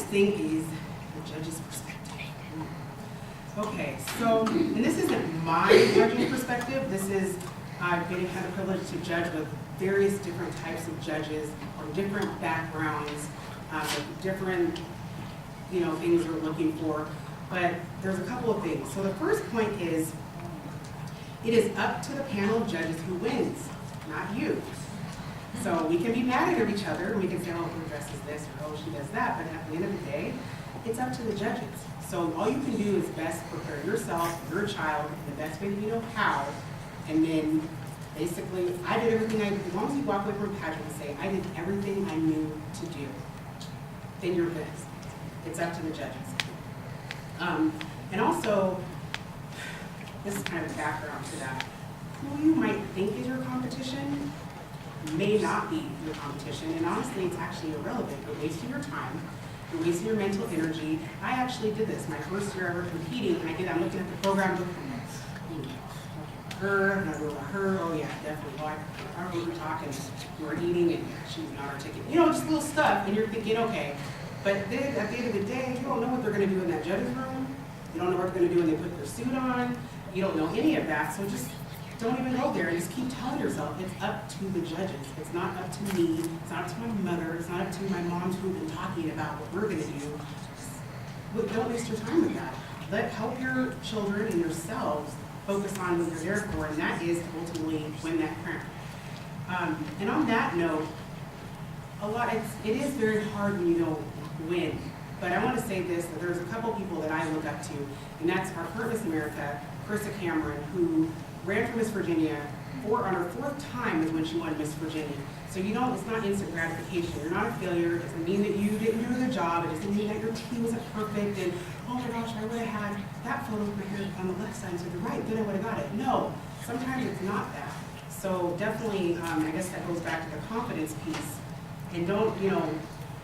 thing is the judge's perspective. Okay, so, and this isn't my judging perspective. This is, I've had the privilege to judge with various different types of judges or different backgrounds, different, things we're looking for. But there's a couple of things. So the first point is, it is up to the panel of judges who wins, not you. So we can be mad at each other, and we can say, oh, who dresses this, or oh, she does that, but at the end of the day, it's up to the judges. So all you can do is best prepare yourself, your child, the best way that you know how, and then basically, I did everything as long as you walk away from pageant and say, I did everything I knew to do, then you're good. It's up to the judges. And also, this is kind of the background to that. Who you might think is your competition may not be your competition, and honestly, it's actually irrelevant. You're wasting your time, you're wasting your mental energy. I actually did this my first year ever competing, and I'm looking at the program, her, and I wrote her, oh yeah, definitely. Oh, I remember we were talking, we were eating, and she was not articulate. Just little stuff, and you're thinking, okay. But then at the end of the day, you don't know what they're going to do in that judge's room. You don't know what they're going to do when they put their suit on. You don't know any of that, so just don't even go there and just keep telling yourself it's up to the judges. It's not up to me, it's not up to my mother, it's not up to my moms who've been talking about what we're going to do. But don't waste your time with that. Help your children and yourselves focus on what you're there for, and that is to ultimately win that crown. And on that note, it is very hard when you don't win. But I want to say this, that there's a couple people that I look up to, and that's our current Miss America, Carissa Cameron, who ran for Miss Virginia on her fourth time is when she won Miss Virginia. So it's not instant gratification. You're not a failure. It doesn't mean that you didn't do the job. It doesn't mean that your team wasn't perfect and, oh my gosh, I would have had that photo of my hair on the left side instead of the right, then I would have got it. No, sometimes it's not that. So definitely, I guess that goes back to the confidence piece. And don't,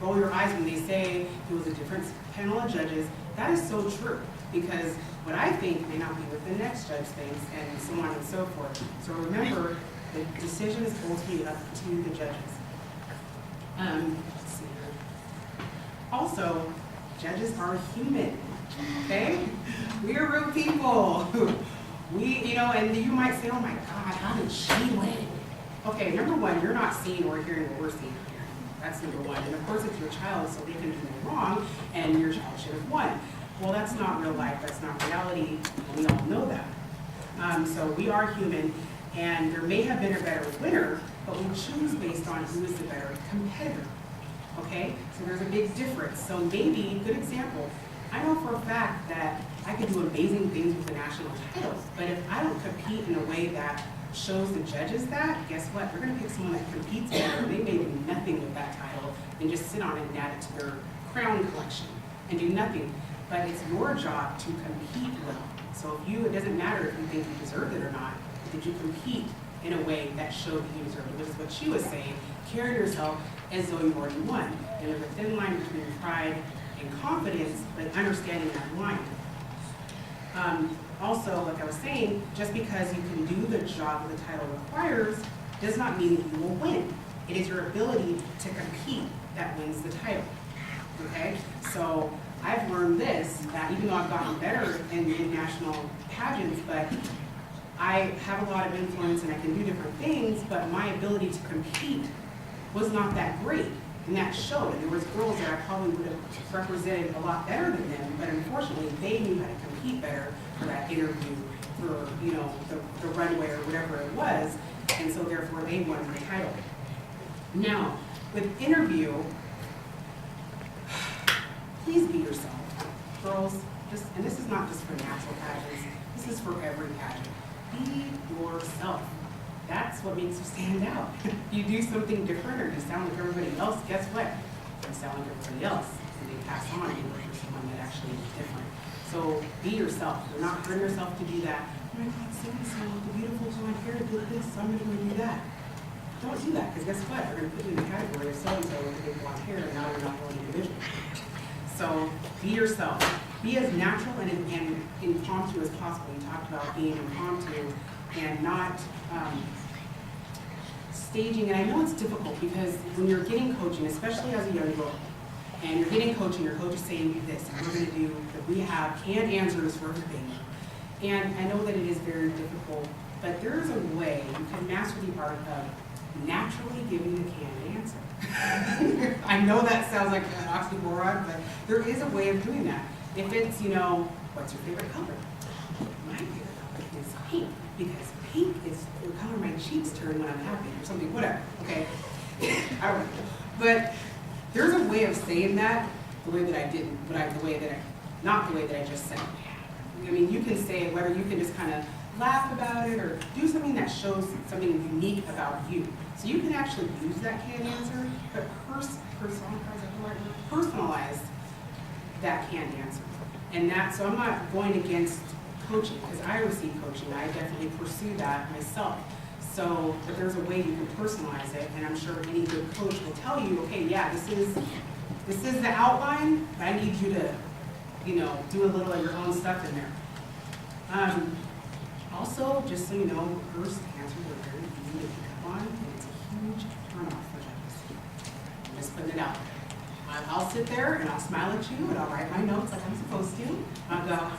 roll your eyes when they say it was a different panel of judges. That is so true, because what I think may not be what the next judge thinks, and so on and so forth. So remember, the decision is ultimately up to the judges. Let's see here. Also, judges are human, okay? We are real people. And you might say, oh my God, how did she win? Okay, number one, you're not seeing or hearing what we're seeing here. That's number one. And of course, it's your child, so they can do no wrong, and your child should have won. Well, that's not real life, that's not reality, and we all know that. So we are human, and there may have been a better winner, but we choose based on who is the better competitor, okay? So there's a big difference. So maybe, good example, I know for a fact that I could do amazing things with the national title, but if I don't compete in a way that shows the judges that, guess what? They're gonna pick someone that competes better. They may do nothing with that title and just sit on it and add it to their crown collection and do nothing. But it's your job to compete well. So it doesn't matter if you think you deserved it or not, did you compete in a way that showed that you deserved it? Which is what she was saying, carry yourself as though you already won. And there's a thin line between pride and confidence, but understanding that line. Also, like I was saying, just because you can do the job the title requires does not mean that you will win. It is your ability to compete that wins the title, okay? So I've learned this, that even though I've gotten better in national pageants, but I have a lot of influence and I can do different things, but my ability to compete was not that great. And that showed. And there was girls that I probably would have represented a lot better than them, but unfortunately they knew how to compete better for that interview, for the runway or whatever it was, and so therefore they won the title. Now, with interview, please be yourself. Girls, and this is not just for natural pageants, this is for every pageant. Be yourself. That's what makes you stand out. You do something different or you sound like everybody else, guess what? You sound like everybody else, and they pass on and look for someone that actually is different. So be yourself. You're not hurting yourself to do that. Oh my God, so-and-so, the beautiful blonde hair did this, so I'm going to do that. Don't do that, because guess what? They're going to put you in the category of so-and-so with the big blonde hair, and now you're not going individual. So be yourself. Be as natural and impromptu as possible. You talked about being impromptu and not staging. And I know it's difficult because when you're getting coaching, especially as a young girl, and you're getting coaching, your coach is saying do this, and we're going to do, we have canned answers for everything. And I know that it is very difficult, but there is a way you can master the art of naturally giving the canned answer. I know that sounds like an oxymoron, but there is a way of doing that. If it's, what's your favorite color? My favorite color is pink, because pink is the color my cheeks turn when I'm happy or something, whatever, okay? I don't know. But there's a way of saying that the way that I didn't, not the way that I just said. I mean, you can say it, whether you can just kind of laugh about it or do something that shows something unique about you. So you can actually use that canned answer, but personalize that canned answer. And so I'm not going against coaching, because I receive coaching. I definitely pursue that myself. So, but there's a way you can personalize it, and I'm sure any good coach will tell you, okay, yeah, this is the outline, but I need you to, do a little of your own stuff in there. Also, just so you know, first answers are very easy to pick up on, and it's a huge turnoff for judges. I'm just putting it out there. I'll sit there and I'll smile at you and I'll write my notes like I'm supposed to. I'll go,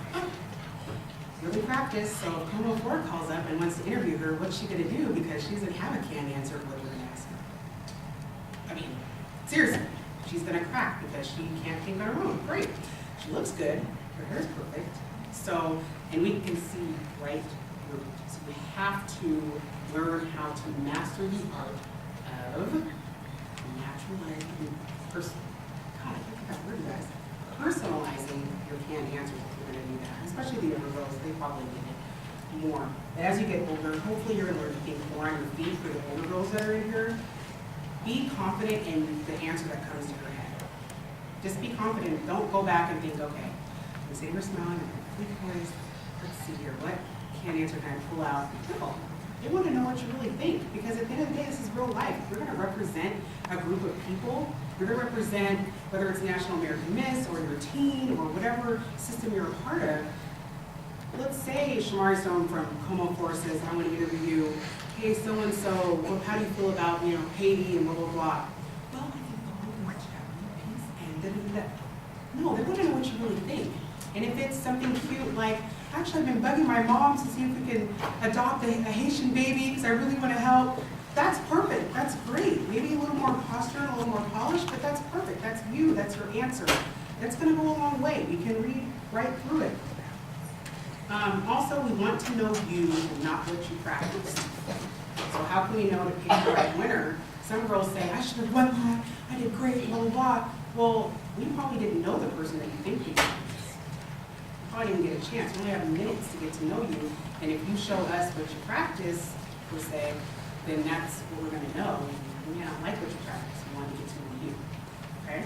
really practice, so if Como 4 calls up and wants to interview her, what's she gonna do? Because she doesn't have a canned answer for what you're gonna ask her. I mean, seriously, she's gonna crack because she can't think on her own. Great. She looks good, her hair's perfect. So, and we can see right through it. So we have to learn how to master the art of naturalizing, God, I think that word, you guys. Personalizing your canned answers if you're gonna do that. Especially the younger girls, they probably need it more. But as you get older, hopefully you're gonna learn to think more on your feet for the older girls that are in here. Be confident in the answer that comes to your head. Just be confident. Don't go back and think, okay, I'm sitting here smiling, let's see here, what canned answer can I pull out? No. They want to know what you really think, because at the end of the day, this is real life. You're going to represent a group of people. You're going to represent, whether it's National American Miss or your teen or whatever system you're a part of. Let's say Shamari Stone from Como 4 says, I want to interview you. Hey, so-and-so, well, how do you feel about, Haiti and blah, blah, blah. Well, I think the whole much peace and da-da-da-da. No, they want to know what you really think. And if it's something cute like, actually I've been bugging my mom to see if we can adopt a Haitian baby because I really want to help, that's perfect, that's great. Maybe a little more posture, a little more polished, but that's perfect, that's you, that's your answer. That's going to go a long way. We can read right through it. Also, we want to know you and not what you practice. So how can we know to pick the right winner? Some girls say, I should have won that, I did great, blah, blah, blah. Well, we probably didn't know the person that you think you did. Probably didn't get a chance. We only have minutes to get to know you, and if you show us what you practice, per se, then that's what we're going to know. We may not like what you practice. We want to get to know you. Okay?